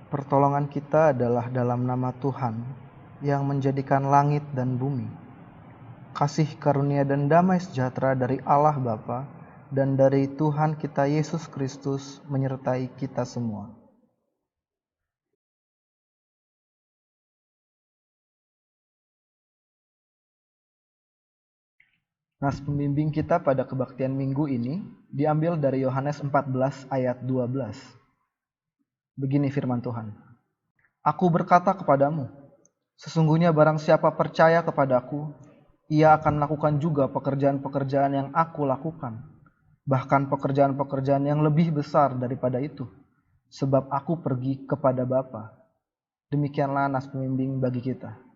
Pertolongan kita adalah dalam nama Tuhan yang menjadikan langit dan bumi. Kasih karunia dan damai sejahtera dari Allah Bapa dan dari Tuhan kita Yesus Kristus menyertai kita semua. Nas pembimbing kita pada kebaktian minggu ini diambil dari Yohanes 14 ayat 12. Begini firman Tuhan. Aku berkata kepadamu, sesungguhnya barang siapa percaya kepadaku, ia akan melakukan juga pekerjaan-pekerjaan yang aku lakukan, bahkan pekerjaan-pekerjaan yang lebih besar daripada itu, sebab aku pergi kepada Bapa. Demikianlah nas pembimbing bagi kita.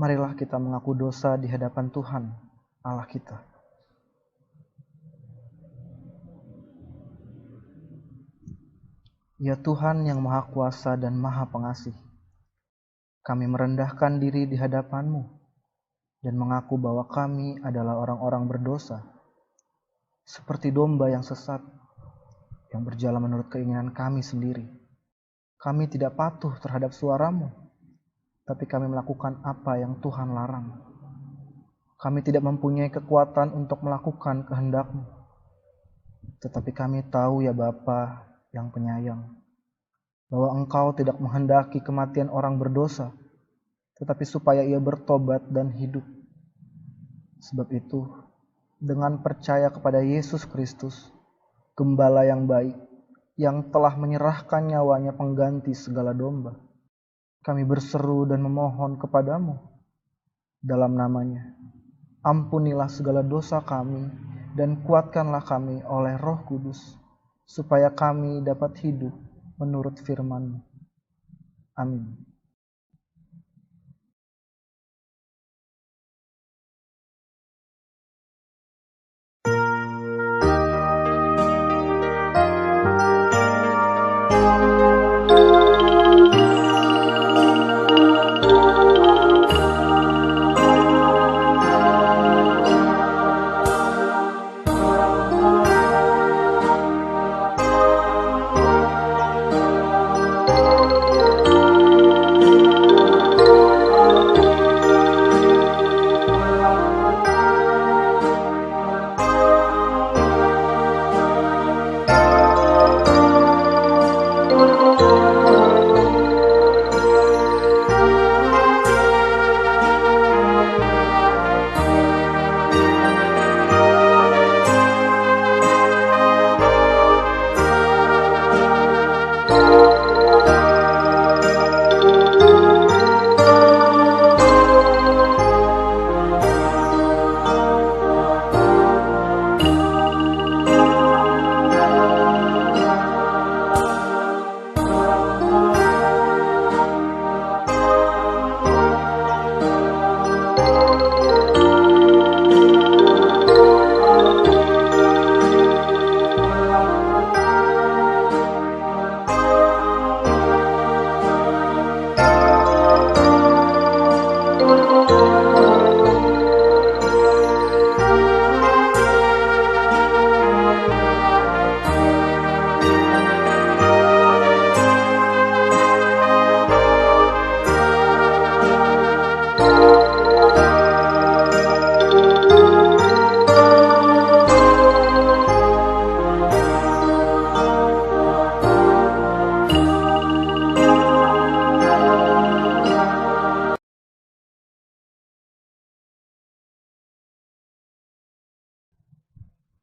Marilah kita mengaku dosa di hadapan Tuhan, Allah kita. Ya Tuhan yang Maha Kuasa dan Maha Pengasih, kami merendahkan diri di hadapan-Mu dan mengaku bahwa kami adalah orang-orang berdosa, seperti domba yang sesat, yang berjalan menurut keinginan kami sendiri. Kami tidak patuh terhadap suara-Mu, tapi kami melakukan apa yang Tuhan larang. Kami tidak mempunyai kekuatan untuk melakukan kehendak-Mu. Tetapi kami tahu ya Bapa yang penyayang, bahwa Engkau tidak menghendaki kematian orang berdosa, tetapi supaya ia bertobat dan hidup. Sebab itu, dengan percaya kepada Yesus Kristus, Gembala yang baik, yang telah menyerahkan nyawanya pengganti segala domba, kami berseru dan memohon kepadamu dalam namanya. Ampunilah segala dosa kami dan kuatkanlah kami oleh Roh Kudus, supaya kami dapat hidup menurut firman-Mu. Amin.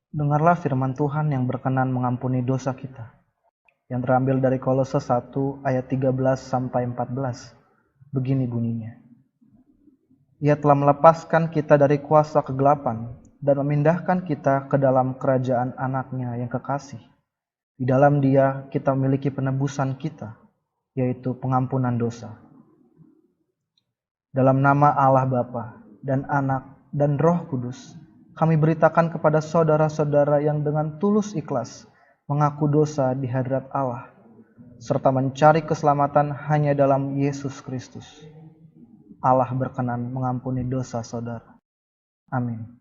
Dengarlah firman Tuhan yang berkenan mengampuni dosa kita, yang terambil dari Kolose 1 ayat 13 sampai 14. Begini bunyinya. Ia telah melepaskan kita dari kuasa kegelapan dan memindahkan kita ke dalam kerajaan anaknya yang kekasih. Di dalam Dia kita memiliki penebusan kita, yaitu pengampunan dosa. Dalam nama Allah Bapa dan Anak dan Roh Kudus, kami beritakan kepada saudara-saudara yang dengan tulus ikhlas mengaku dosa di hadirat Allah, serta mencari keselamatan hanya dalam Yesus Kristus. Allah berkenan mengampuni dosa saudara. Amin.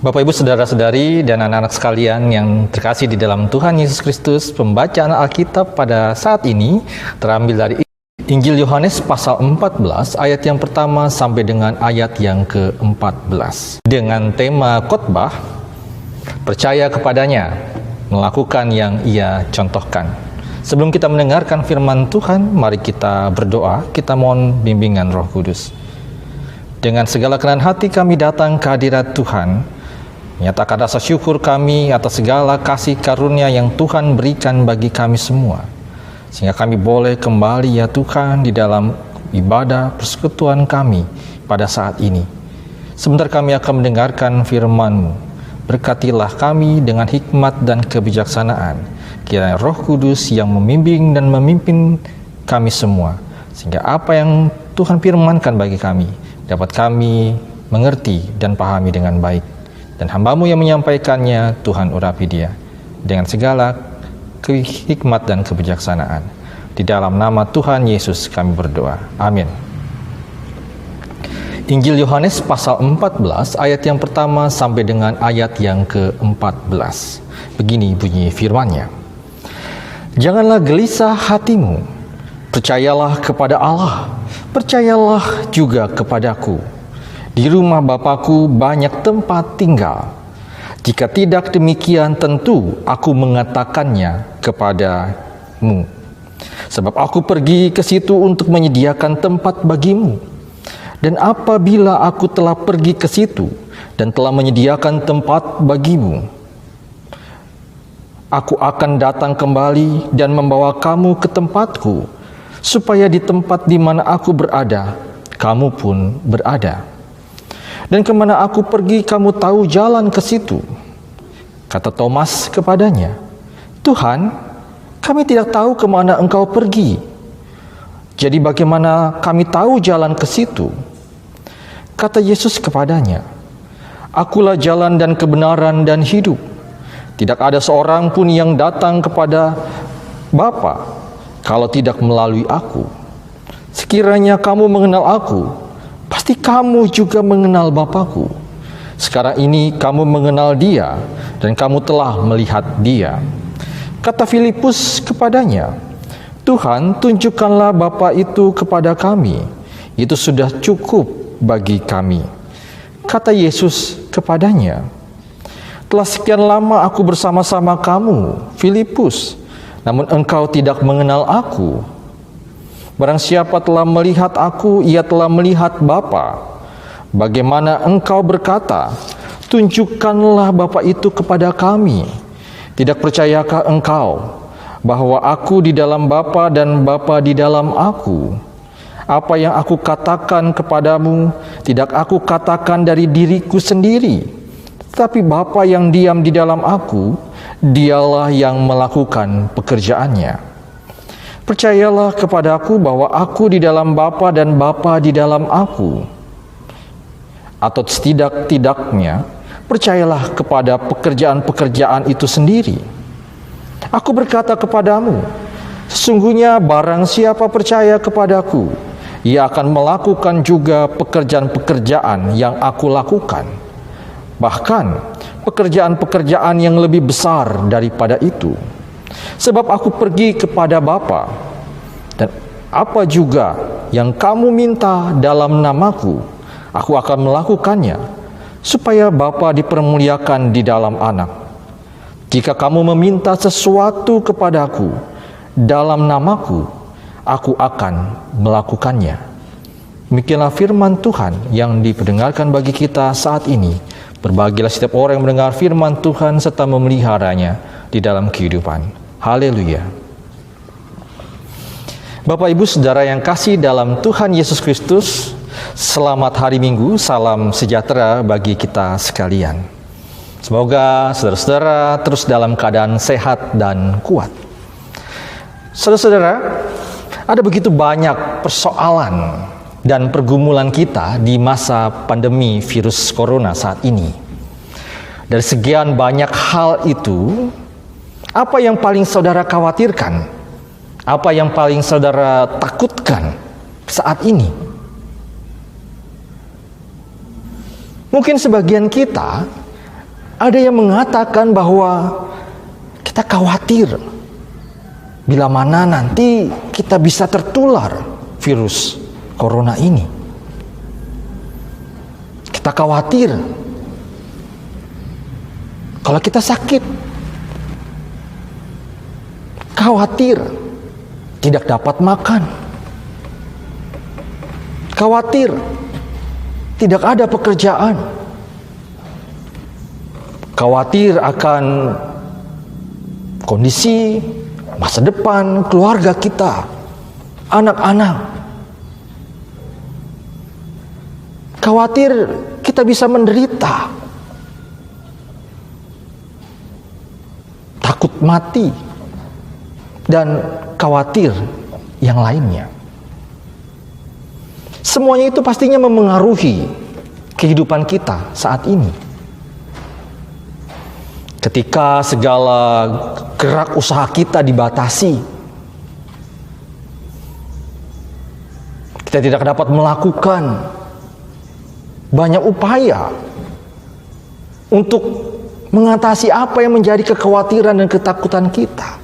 Bapak Ibu Saudara-saudari dan anak-anak sekalian yang terkasih di dalam Tuhan Yesus Kristus, pembacaan Alkitab pada saat ini terambil dari Injil Yohanes pasal 14 ayat yang pertama sampai dengan ayat yang ke-14 dengan tema khotbah, percaya kepadanya, melakukan yang ia contohkan. Sebelum kita mendengarkan firman Tuhan, mari kita berdoa, kita mohon bimbingan Roh Kudus. Dengan segala kenan hati kami datang ke hadirat Tuhan, menyatakan rasa syukur kami atas segala kasih karunia yang Tuhan berikan bagi kami semua, sehingga kami boleh kembali ya Tuhan di dalam ibadah persekutuan kami pada saat ini. Sebentar kami akan mendengarkan firman-Mu. Berkatilah kami dengan hikmat dan kebijaksanaan. Kiranya Roh Kudus yang membimbing dan memimpin kami semua, sehingga apa yang Tuhan firmankan bagi kami dapat kami mengerti dan pahami dengan baik. Dan hamba-Mu yang menyampaikannya, Tuhan urapi dia dengan segala hikmat dan kebijaksanaan. Di dalam nama Tuhan Yesus kami berdoa. Amin. Injil Yohanes pasal 14 ayat yang pertama sampai dengan ayat yang ke-14. Begini bunyi firman-Nya. Janganlah gelisah hatimu, percayalah kepada Allah, percayalah juga kepadaku. Di rumah Bapa-Ku banyak tempat tinggal. Jika tidak demikian, tentu aku mengatakannya kepadamu. Sebab aku pergi ke situ untuk menyediakan tempat bagimu. Dan apabila aku telah pergi ke situ dan telah menyediakan tempat bagimu, aku akan datang kembali dan membawa kamu ke tempatku, supaya di tempat di mana aku berada, kamu pun berada. Dan kemana aku pergi, kamu tahu jalan ke situ. Kata Thomas kepadanya, Tuhan, kami tidak tahu kemana engkau pergi. Jadi bagaimana kami tahu jalan ke situ? Kata Yesus kepadanya, Akulah jalan dan kebenaran dan hidup. Tidak ada seorang pun yang datang kepada Bapa kalau tidak melalui aku. Sekiranya kamu mengenal aku, pasti kamu juga mengenal Bapa-Ku. Sekarang ini kamu mengenal Dia dan kamu telah melihat Dia. Kata Filipus kepadanya, Tuhan, tunjukkanlah Bapa itu kepada kami. Itu sudah cukup bagi kami. Kata Yesus kepadanya, telah sekian lama aku bersama-sama kamu, Filipus, namun engkau tidak mengenal aku. Barang siapa telah melihat aku, ia telah melihat Bapa. Bagaimana engkau berkata, tunjukkanlah Bapa itu kepada kami. Tidak percayakah engkau bahwa aku di dalam Bapa dan Bapa di dalam aku? Apa yang aku katakan kepadamu, tidak aku katakan dari diriku sendiri. Tetapi Bapa yang diam di dalam aku, Dialah yang melakukan pekerjaannya. Percayalah kepadaku bahwa aku di dalam Bapa dan Bapa di dalam aku. Atau setidak-tidaknya, percayalah kepada pekerjaan-pekerjaan itu sendiri. Aku berkata kepadamu, sesungguhnya barang siapa percaya kepadaku, ia akan melakukan juga pekerjaan-pekerjaan yang aku lakukan. Bahkan pekerjaan-pekerjaan yang lebih besar daripada itu. Sebab aku pergi kepada Bapa, dan apa juga yang kamu minta dalam namaku, aku akan melakukannya, supaya Bapa dipermuliakan di dalam Anak. Jika kamu meminta sesuatu kepadaku dalam namaku, aku akan melakukannya. Demikianlah firman Tuhan yang diperdengarkan bagi kita saat ini. Berbahagialah setiap orang yang mendengar firman Tuhan serta memeliharanya di dalam kehidupan. Haleluya. Bapak Ibu Saudara yang kasih dalam Tuhan Yesus Kristus, selamat hari Minggu, salam sejahtera bagi kita sekalian. Semoga saudara-saudara terus dalam keadaan sehat dan kuat. Saudara-saudara, ada begitu banyak persoalan dan pergumulan kita di masa pandemi virus corona saat ini. Dari sekian banyak hal itu, apa yang paling saudara khawatirkan? Apa yang paling saudara takutkan saat ini? Mungkin sebagian kita ada yang mengatakan bahwa kita khawatir bila mana nanti kita bisa tertular virus corona ini. Kita khawatir kalau kita sakit, khawatir tidak dapat makan, khawatir tidak ada pekerjaan, khawatir akan kondisi masa depan keluarga kita, anak-anak. Khawatir kita bisa menderita, takut mati, dan khawatir yang lainnya. Semuanya itu pastinya memengaruhi kehidupan kita saat ini. Ketika segala gerak usaha kita dibatasi, kita tidak dapat melakukan banyak upaya untuk mengatasi apa yang menjadi kekhawatiran dan ketakutan kita.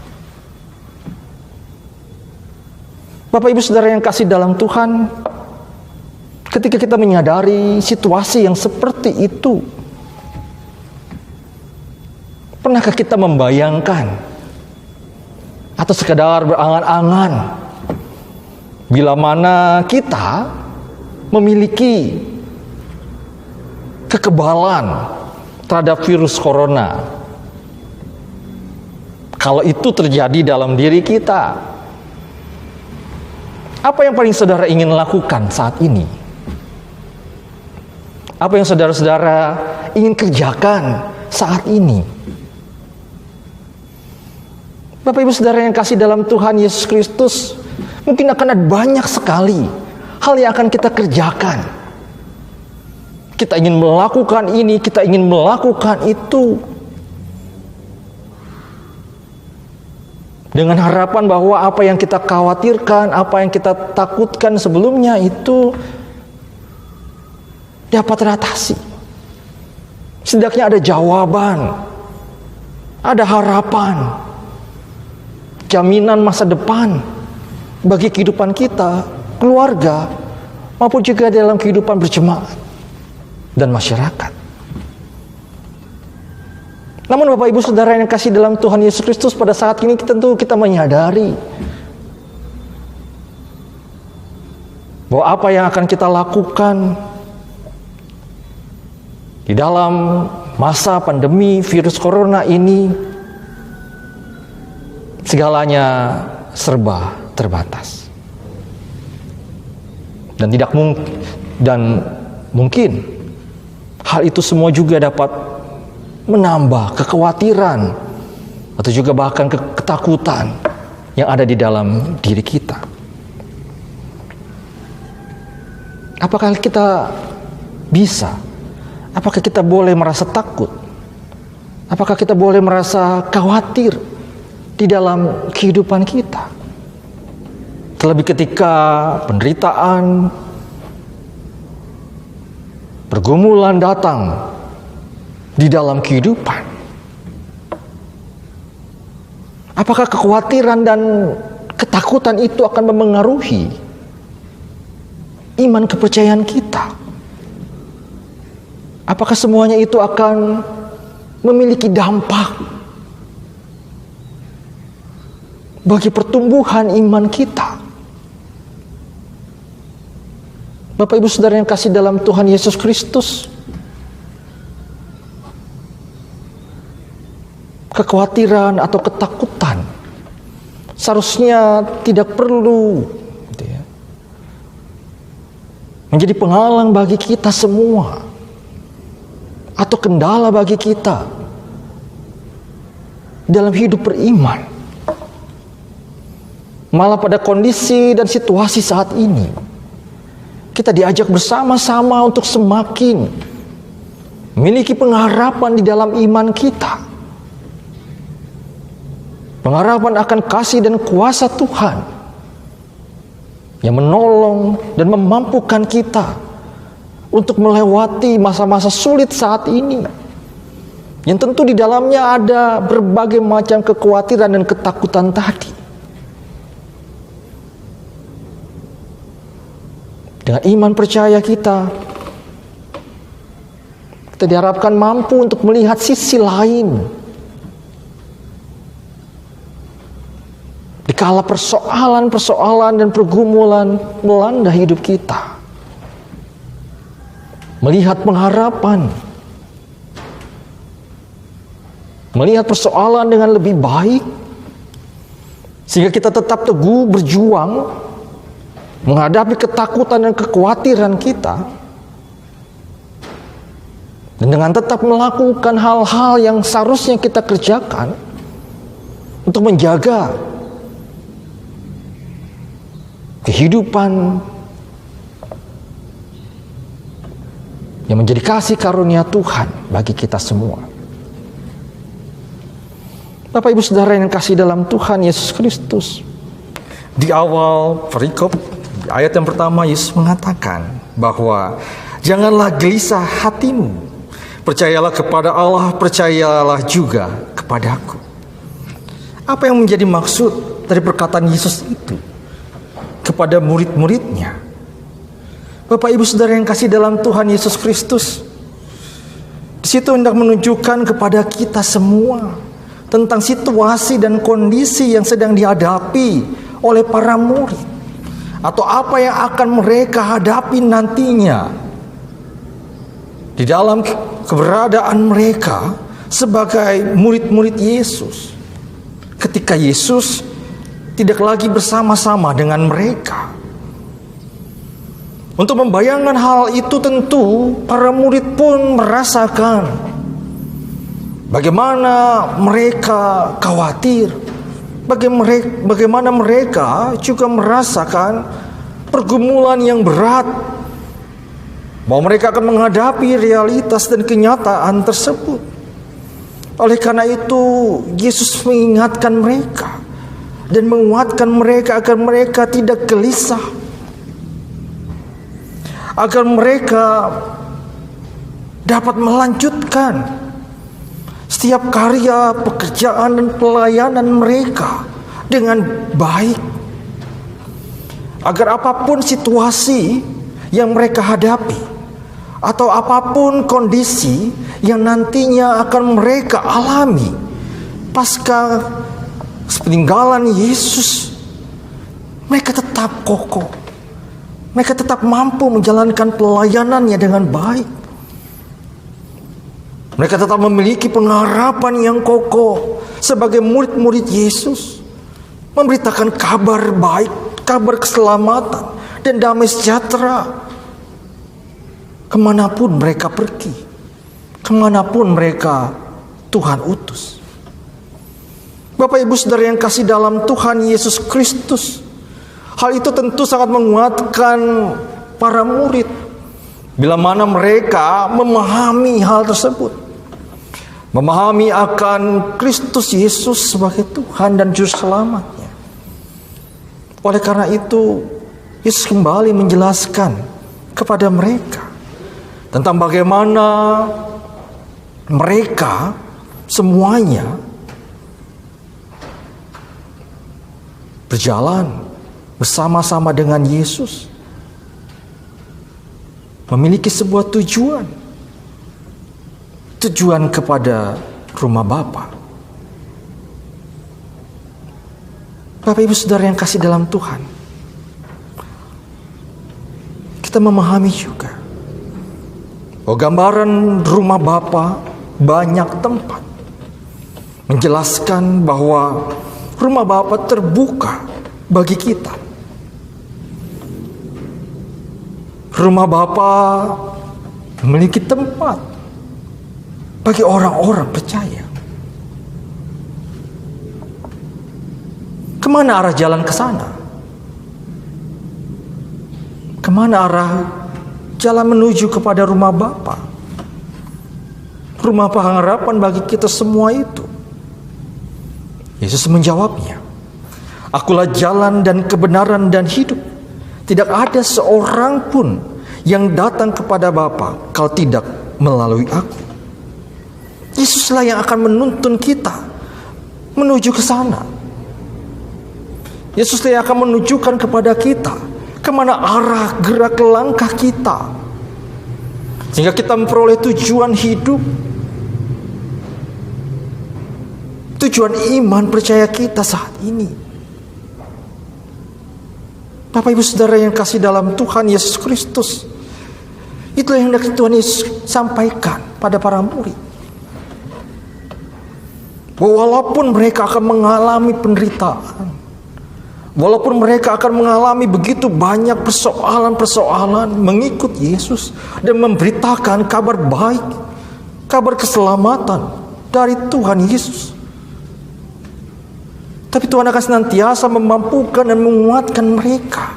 Bapak Ibu Saudara yang kasih dalam Tuhan, ketika kita menyadari situasi yang seperti itu, pernahkah kita membayangkan atau sekadar berangan-angan bila mana kita memiliki kekebalan terhadap virus corona? Kalau itu terjadi dalam diri kita, Apa yang paling saudara ingin lakukan saat ini? Apa yang saudara-saudara ingin kerjakan saat ini? Bapak Ibu Saudara yang kasih dalam Tuhan Yesus Kristus, mungkin akan ada banyak sekali hal yang akan kita kerjakan. Kita ingin melakukan ini, kita ingin melakukan itu, dengan harapan bahwa apa yang kita khawatirkan, apa yang kita takutkan sebelumnya itu dapat teratasi. Setidaknya ada jawaban, ada harapan, jaminan masa depan bagi kehidupan kita, keluarga, maupun juga dalam kehidupan berjemaat dan masyarakat. Namun Bapak Ibu Saudara yang kasih dalam Tuhan Yesus Kristus, pada saat ini tentu kita menyadari bahwa apa yang akan kita lakukan di dalam masa pandemi virus corona ini, segalanya serba terbatas. Dan mungkin hal itu semua juga dapat menambah kekhawatiran atau juga bahkan ketakutan yang ada di dalam diri kita. Apakah kita bisa? Apakah kita boleh merasa takut? Apakah kita boleh merasa khawatir di dalam kehidupan kita? Terlebih ketika penderitaan, pergumulan datang di dalam kehidupan. Apakah kekhawatiran dan ketakutan itu akan memengaruhi iman kepercayaan kita? Apakah semuanya itu akan memiliki dampak bagi pertumbuhan iman kita? Bapak Ibu Saudara yang kasih dalam Tuhan Yesus Kristus, kekhawatiran atau ketakutan seharusnya tidak perlu menjadi penghalang bagi kita semua atau kendala bagi kita dalam hidup beriman. Malah pada kondisi dan situasi saat ini, kita diajak bersama-sama untuk semakin memiliki pengharapan di dalam iman kita. Pengharapan akan kasih dan kuasa Tuhan yang menolong dan memampukan kita untuk melewati masa-masa sulit saat ini, yang tentu di dalamnya ada berbagai macam kekhawatiran dan ketakutan tadi. Dengan iman percaya kita diharapkan mampu untuk melihat sisi lain dikala persoalan-persoalan dan pergumulan melanda hidup kita. Melihat pengharapan, melihat persoalan dengan lebih baik, sehingga kita tetap teguh berjuang menghadapi ketakutan dan kekhawatiran kita, dan dengan tetap melakukan hal-hal yang seharusnya kita kerjakan untuk menjaga kehidupan yang menjadi kasih karunia Tuhan bagi kita semua. Bapak Ibu Saudara yang kasih dalam Tuhan Yesus Kristus, di awal perikop di ayat yang pertama Yesus mengatakan bahwa janganlah gelisah hatimu, percayalah kepada Allah, percayalah juga kepadaku. Apa yang menjadi maksud dari perkataan Yesus itu kepada murid-muridnya? Bapak Ibu Saudara yang kasih dalam Tuhan Yesus Kristus, di situ hendak menunjukkan kepada kita semua tentang situasi dan kondisi yang sedang dihadapi oleh para murid, atau apa yang akan mereka hadapi nantinya di dalam keberadaan mereka sebagai murid-murid Yesus, ketika Yesus tidak lagi bersama-sama dengan mereka. Untuk membayangkan hal itu tentu para murid pun merasakan bagaimana mereka khawatir, bagaimana mereka juga merasakan pergumulan yang berat, bahwa mereka akan menghadapi realitas dan kenyataan tersebut. Oleh karena itu, Yesus mengingatkan mereka dan menguatkan mereka agar mereka tidak gelisah, agar mereka dapat melanjutkan setiap karya, pekerjaan, dan pelayanan mereka dengan baik. Agar apapun situasi yang mereka hadapi, atau apapun kondisi yang nantinya akan mereka alami pasca peninggalan Yesus, mereka tetap kokoh. Mereka tetap mampu menjalankan pelayanannya dengan baik. Mereka tetap memiliki pengharapan yang kokoh sebagai murid-murid Yesus, memberitakan kabar baik, kabar keselamatan dan damai sejahtera kemanapun mereka pergi, kemanapun mereka Tuhan utus. Bapak Ibu Saudara yang kasih dalam Tuhan Yesus Kristus, hal itu tentu sangat menguatkan para murid bila mana mereka memahami hal tersebut, memahami akan Kristus Yesus sebagai Tuhan dan Juru Selamatnya. Oleh karena itu, Yesus kembali menjelaskan kepada mereka tentang bagaimana mereka semuanya berjalan bersama-sama dengan Yesus, memiliki sebuah tujuan kepada rumah Bapa. Bapak Ibu Saudara yang kasih dalam Tuhan, kita memahami juga bahwa gambaran rumah Bapa banyak tempat menjelaskan bahwa rumah Bapa terbuka bagi kita. Rumah Bapa memiliki tempat bagi orang-orang percaya. Kemana arah jalan ke sana? Kemana arah jalan menuju kepada rumah Bapa? Rumah pengharapan bagi kita semua itu. Yesus menjawabnya, "Akulah jalan dan kebenaran dan hidup. Tidak ada seorang pun yang datang kepada Bapa kalau tidak melalui aku." Yesuslah yang akan menuntun kita menuju ke sana. Yesuslah yang akan menunjukkan kepada kita kemana arah gerak langkah kita, sehingga kita memperoleh tujuan hidup, tujuan iman percaya kita saat ini. Bapak Ibu Saudara yang kasih dalam Tuhan Yesus Kristus, itulah yang Tuhan Yesus sampaikan pada para murid, bahwa walaupun mereka akan mengalami penderitaan, walaupun mereka akan mengalami begitu banyak persoalan-persoalan, mengikut Yesus dan memberitakan kabar baik, kabar keselamatan dari Tuhan Yesus, tapi Tuhan akan senantiasa memampukan dan menguatkan mereka.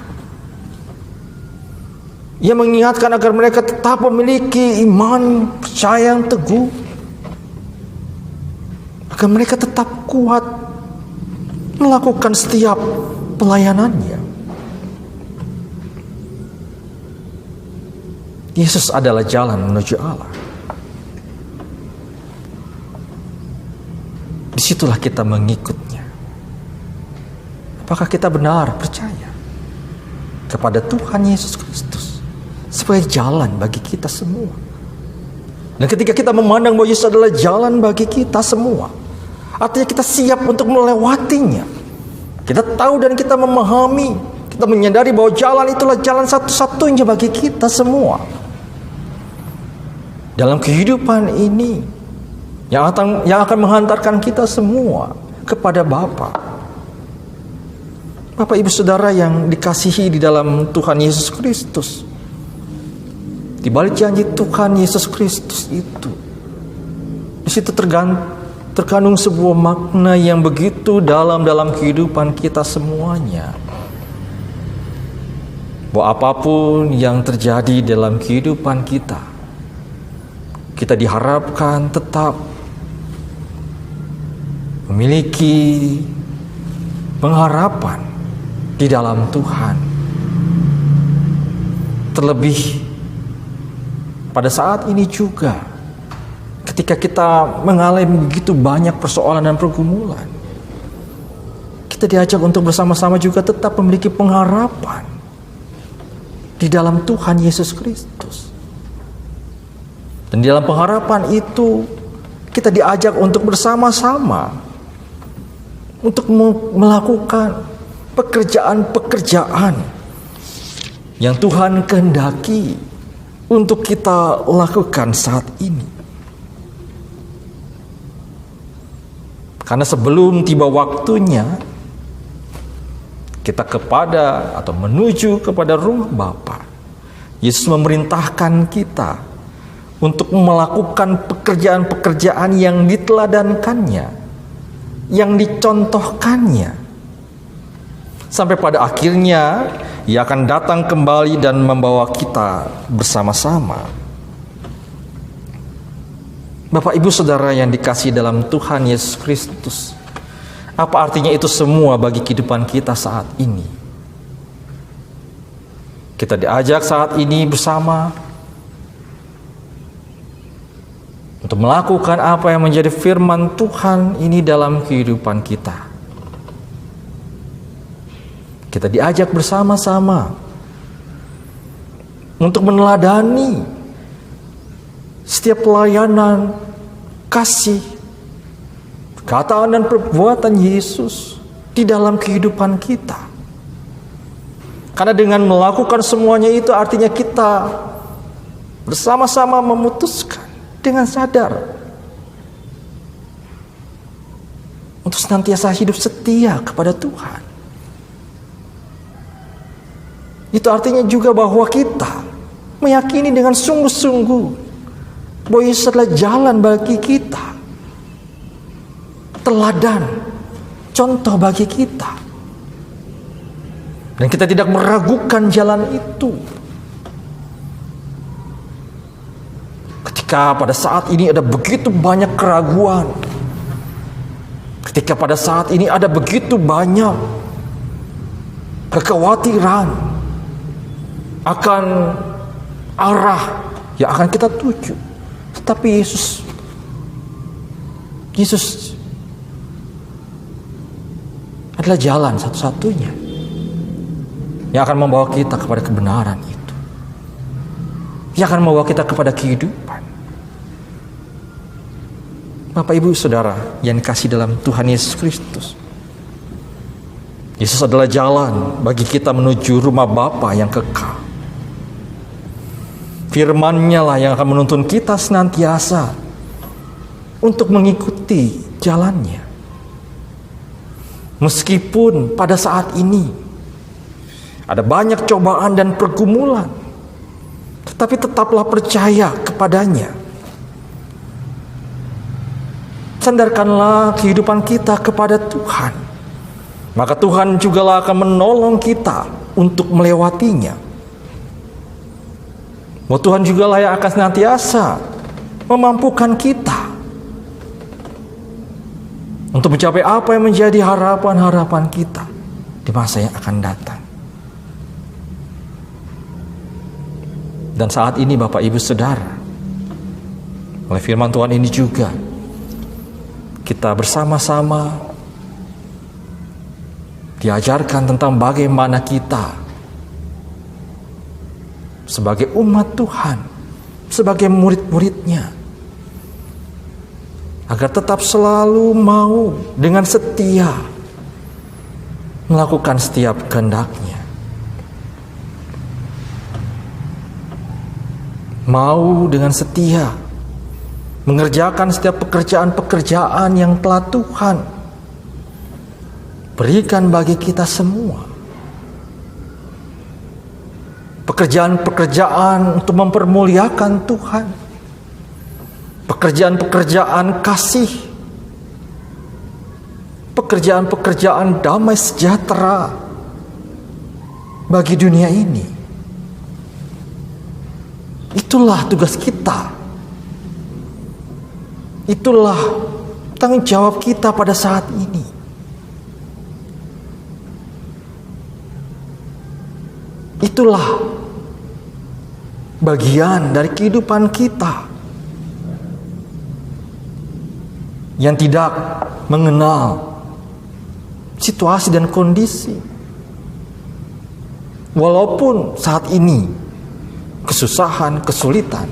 Ia mengingatkan agar mereka tetap memiliki iman, percaya yang teguh, agar mereka tetap kuat melakukan setiap pelayanannya. Yesus adalah jalan menuju Allah. Disitulah kita mengikutnya. Apakah kita benar percaya kepada Tuhan Yesus Kristus sebagai jalan bagi kita semua? Dan ketika kita memandang bahwa Yesus adalah jalan bagi kita semua, artinya kita siap untuk melewatinya. Kita tahu dan kita memahami, kita menyadari bahwa jalan itulah jalan satu-satunya bagi kita semua dalam kehidupan ini, yang akan menghantarkan kita semua kepada Bapa. Bapak Ibu Saudara yang dikasihi di dalam Tuhan Yesus Kristus, Di balik janji Tuhan Yesus Kristus itu, di situ terkandung sebuah makna yang begitu dalam kehidupan kita semuanya. Bahwa apapun yang terjadi dalam kehidupan kita, kita diharapkan tetap memiliki pengharapan di dalam Tuhan. Terlebih pada saat ini juga, ketika kita mengalami begitu banyak persoalan dan pergumulan, kita diajak untuk bersama-sama juga tetap memiliki pengharapan di dalam Tuhan Yesus Kristus. Dan di dalam pengharapan itu, kita diajak untuk bersama-sama untuk melakukan pekerjaan-pekerjaan yang Tuhan kehendaki untuk kita lakukan saat ini. Karena sebelum tiba waktunya, kita menuju kepada rumah Bapa, Yesus memerintahkan kita untuk melakukan pekerjaan-pekerjaan yang diteladankannya, yang dicontohkannya. Sampai pada akhirnya Ia akan datang kembali dan membawa kita bersama-sama. Bapak, Ibu, Saudara yang dikasihi dalam Tuhan Yesus Kristus, apa artinya itu semua bagi kehidupan kita saat ini? Kita diajak saat ini bersama untuk melakukan apa yang menjadi firman Tuhan ini dalam kehidupan kita. Kita diajak bersama-sama untuk meneladani setiap pelayanan, kasih, perkataan dan perbuatan Yesus di dalam kehidupan kita. Karena dengan melakukan semuanya itu artinya kita bersama-sama memutuskan dengan sadar untuk senantiasa hidup setia kepada Tuhan. Itu artinya juga bahwa kita meyakini dengan sungguh-sungguh bahwa Yesus adalah jalan bagi kita, teladan, contoh bagi kita. Dan kita tidak meragukan jalan itu. Ketika pada saat ini ada begitu banyak keraguan, ketika pada saat ini ada begitu banyak kekhawatiran akan arah yang akan kita tuju, tetapi Yesus adalah jalan satu-satunya yang akan membawa kita kepada kebenaran itu, yang akan membawa kita kepada kehidupan. Bapak, Ibu, Saudara yang dikasihi dalam Tuhan Yesus Kristus, Yesus adalah jalan bagi kita menuju rumah Bapa yang kekal. Firman-Nya lah yang akan menuntun kita senantiasa untuk mengikuti jalan-Nya. Meskipun pada saat ini ada banyak cobaan dan pergumulan, tetapi tetaplah percaya kepada-Nya. Sandarkanlah kehidupan kita kepada Tuhan, maka Tuhan jugalah akan menolong kita untuk melewatinya. Bahwa Tuhan jugalah yang akan senantiasa memampukan kita untuk mencapai apa yang menjadi harapan-harapan kita di masa yang akan datang. Dan saat ini Bapak, Ibu, Saudara, oleh firman Tuhan ini juga kita bersama-sama diajarkan tentang bagaimana kita sebagai umat Tuhan, sebagai murid-murid-Nya, agar tetap selalu mau dengan setia melakukan setiap kehendak-Nya. Mau dengan setia mengerjakan setiap pekerjaan-pekerjaan yang telah Tuhan berikan bagi kita semua. pekerjaan-pekerjaan untuk mempermuliakan Tuhan, pekerjaan-pekerjaan kasih, pekerjaan-pekerjaan damai sejahtera bagi dunia ini. Itulah tugas kita. Itulah tanggung jawab kita pada saat ini. Itulah bagian dari kehidupan kita yang tidak mengenal situasi dan kondisi. Walaupun saat ini kesusahan, kesulitan,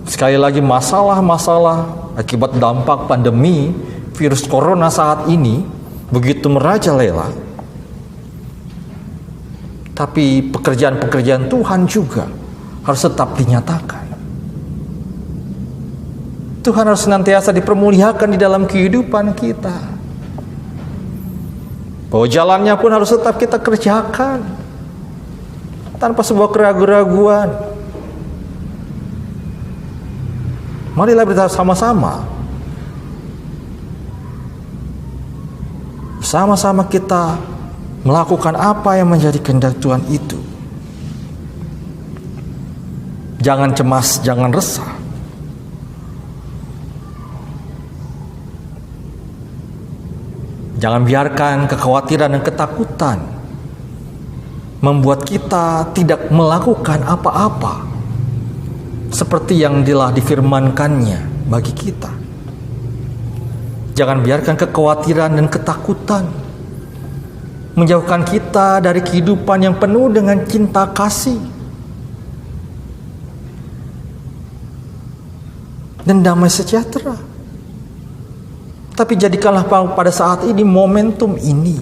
sekali lagi masalah-masalah akibat dampak pandemi virus corona saat ini begitu merajalela, tapi pekerjaan-pekerjaan Tuhan juga harus tetap dinyatakan. Tuhan harus senantiasa dipermuliakan di dalam kehidupan kita. Bahwa jalannya pun harus tetap kita kerjakan tanpa sebuah keraguan-raguan. Marilah bersama-sama kita melakukan apa yang menjadi kehendak Tuhan itu. Jangan cemas, jangan resah. Jangan biarkan kekhawatiran dan ketakutan membuat kita tidak melakukan apa-apa seperti yang telah difirmankannya bagi kita. Jangan biarkan kekhawatiran dan ketakutan menjauhkan kita dari kehidupan yang penuh dengan cinta kasih dan damai sejahtera. Tapi jadikanlah pada saat ini momentum ini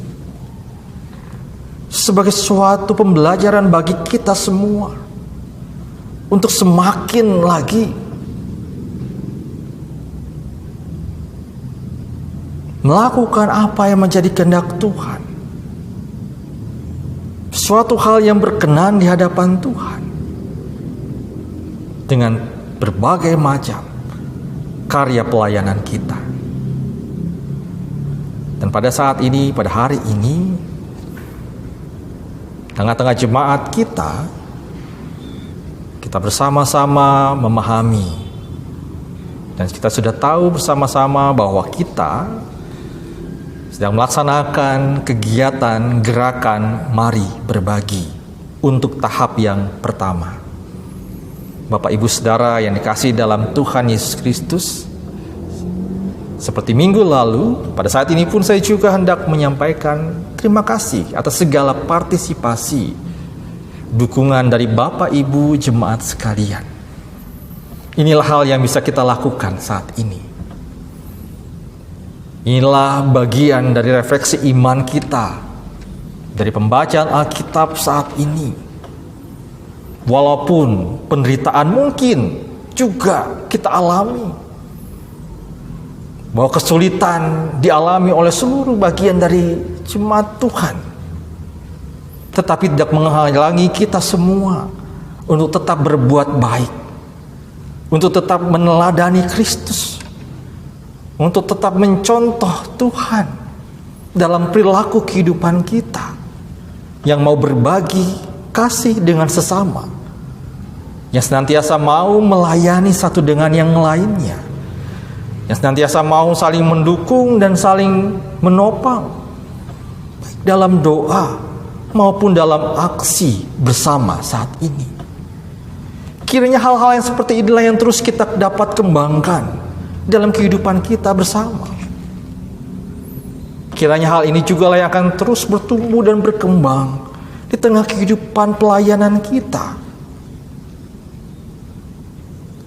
sebagai suatu pembelajaran bagi kita semua untuk semakin lagi melakukan apa yang menjadi kehendak Tuhan. Suatu hal yang berkenan di hadapan Tuhan dengan berbagai macam karya pelayanan kita. Dan pada saat ini, pada hari ini, tengah-tengah jemaat kita bersama-sama memahami dan kita sudah tahu bersama-sama bahwa kita sedang melaksanakan kegiatan gerakan Mari Berbagi untuk tahap yang pertama. Bapak Ibu Saudara yang dikasihi dalam Tuhan Yesus Kristus, seperti minggu lalu, pada saat ini pun saya juga hendak menyampaikan terima kasih atas segala partisipasi, dukungan dari Bapak Ibu jemaat sekalian. Inilah hal yang bisa kita lakukan saat ini. Inilah bagian dari refleksi iman kita dari pembacaan Alkitab saat ini. Walaupun penderitaan mungkin juga kita alami, bahwa kesulitan dialami oleh seluruh bagian dari jemaat Tuhan, tetapi tidak menghalangi kita semua untuk tetap berbuat baik, untuk tetap meneladani Kristus, untuk tetap mencontoh Tuhan dalam perilaku kehidupan kita, yang mau berbagi kasih dengan sesama, yang senantiasa mau melayani satu dengan yang lainnya, yang senantiasa mau saling mendukung dan saling menopang, baik dalam doa maupun dalam aksi bersama saat ini. Kiranya hal-hal yang seperti inilah yang terus kita dapat kembangkan dalam kehidupan kita bersama. Kiranya hal ini juga yang akan terus bertumbuh dan berkembang di tengah kehidupan pelayanan kita,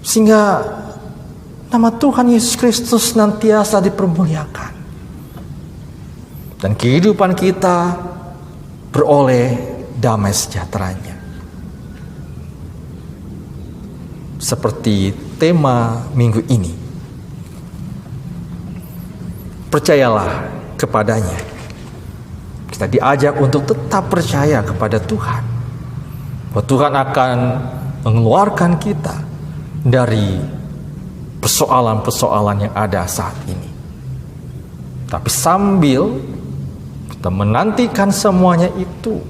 sehingga nama Tuhan Yesus Kristus senantiasa dipermuliakan dan kehidupan kita beroleh damai sejahteranya. Seperti tema minggu ini, percayalah kepadanya Kita diajak untuk tetap percaya kepada Tuhan, bahwa Tuhan akan mengeluarkan kita dari persoalan-persoalan yang ada saat ini. Tapi sambil kita menantikan semuanya itu,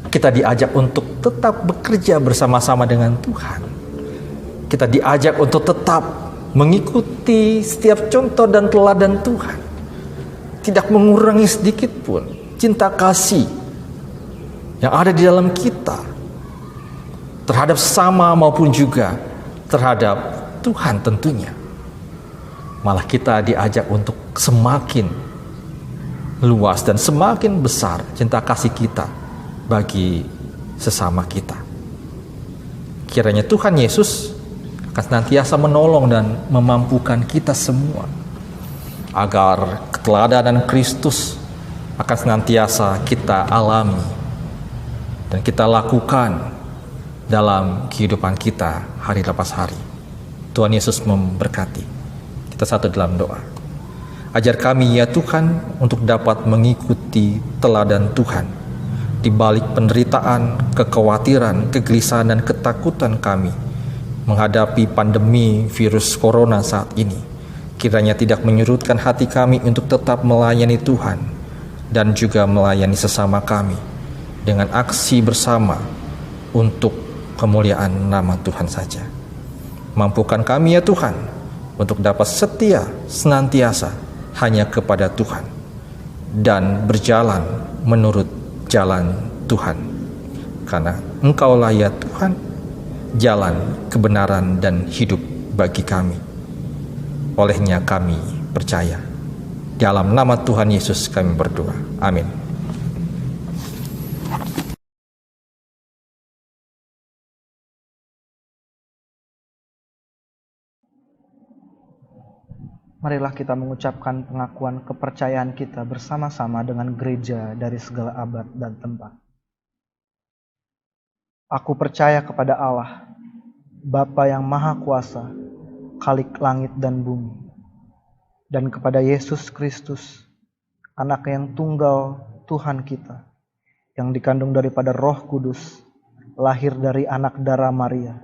kita diajak untuk tetap bekerja bersama-sama dengan Tuhan. Kita diajak untuk tetap mengikuti setiap contoh dan teladan Tuhan, tidak mengurangi sedikit pun cinta kasih yang ada di dalam kita terhadap sesama maupun juga terhadap Tuhan tentunya. Malah kita diajak untuk semakin luas dan semakin besar cinta kasih kita bagi sesama kita. Kiranya Tuhan Yesus akan senantiasa menolong dan memampukan kita semua agar keteladanan Kristus akan senantiasa kita alami dan kita lakukan dalam kehidupan kita hari lepas hari. Tuhan Yesus memberkati. Kita satu dalam doa. Ajar kami ya Tuhan untuk dapat mengikuti teladan Tuhan di balik penderitaan, kekhawatiran, kegelisahan dan ketakutan kami menghadapi pandemi virus corona saat ini. Kiranya tidak menyurutkan hati kami untuk tetap melayani Tuhan dan juga melayani sesama kami dengan aksi bersama untuk kemuliaan nama Tuhan saja. Mampukan kami ya Tuhan untuk dapat setia senantiasa hanya kepada Tuhan dan berjalan menurut jalan Tuhan. Karena Engkaulah ya Tuhan jalan kebenaran dan hidup bagi kami. Olehnya kami percaya. Dalam nama Tuhan Yesus kami berdoa. Amin. Marilah kita mengucapkan pengakuan kepercayaan kita bersama-sama dengan gereja dari segala abad dan tempat. Aku percaya kepada Allah, Bapa yang Maha Kuasa, Khalik langit dan bumi, dan kepada Yesus Kristus, Anak yang tunggal Tuhan kita, yang dikandung daripada Roh Kudus, lahir dari anak darah Maria,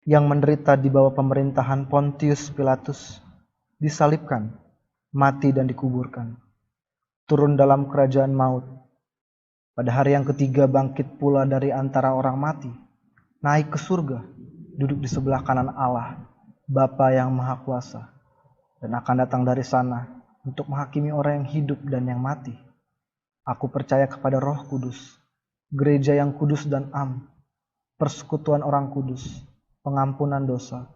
yang menderita di bawah pemerintahan Pontius Pilatus, disalibkan, mati dan dikuburkan, turun dalam kerajaan maut, pada hari yang ketiga bangkit pula dari antara orang mati, naik ke surga, duduk di sebelah kanan Allah, Bapa yang Maha Kuasa, dan akan datang dari sana untuk menghakimi orang yang hidup dan yang mati. Aku percaya kepada Roh Kudus, gereja yang kudus dan am, persekutuan orang kudus, pengampunan dosa,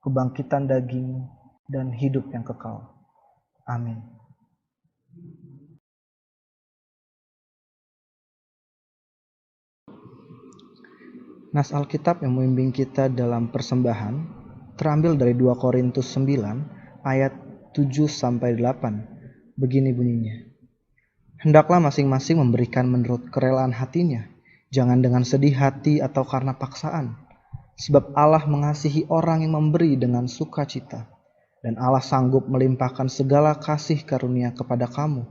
kebangkitan daging, dan hidup yang kekal. Amin. Nas Alkitab yang membimbing kita dalam persembahan terambil dari 2 Korintus 9 ayat 7-8. Begini bunyinya. Hendaklah masing-masing memberikan menurut kerelaan hatinya, jangan dengan sedih hati atau karena paksaan. Sebab Allah mengasihi orang yang memberi dengan sukacita. Dan Allah sanggup melimpahkan segala kasih karunia kepada kamu,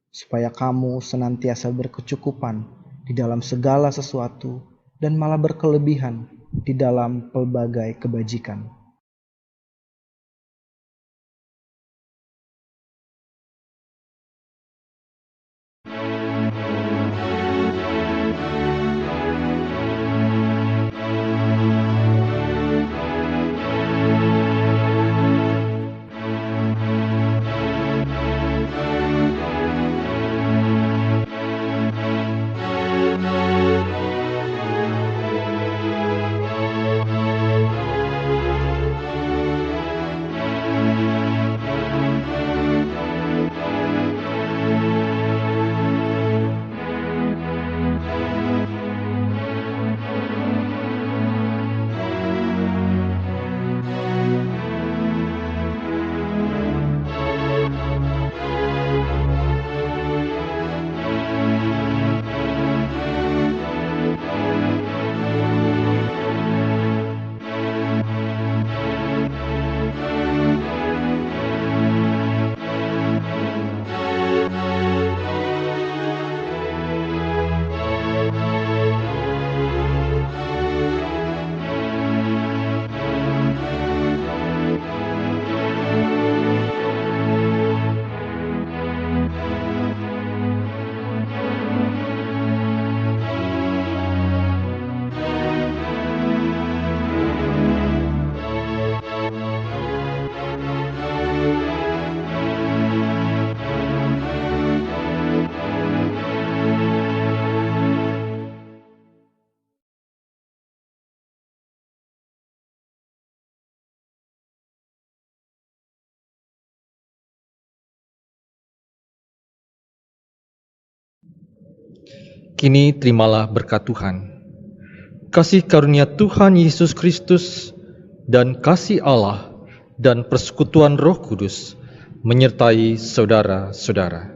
supaya kamu senantiasa berkecukupan di dalam segala sesuatu dan malah berkelebihan di dalam pelbagai kebajikan. Kini terimalah berkat Tuhan. Kasih karunia Tuhan Yesus Kristus dan kasih Allah dan persekutuan Roh Kudus menyertai saudara-saudara.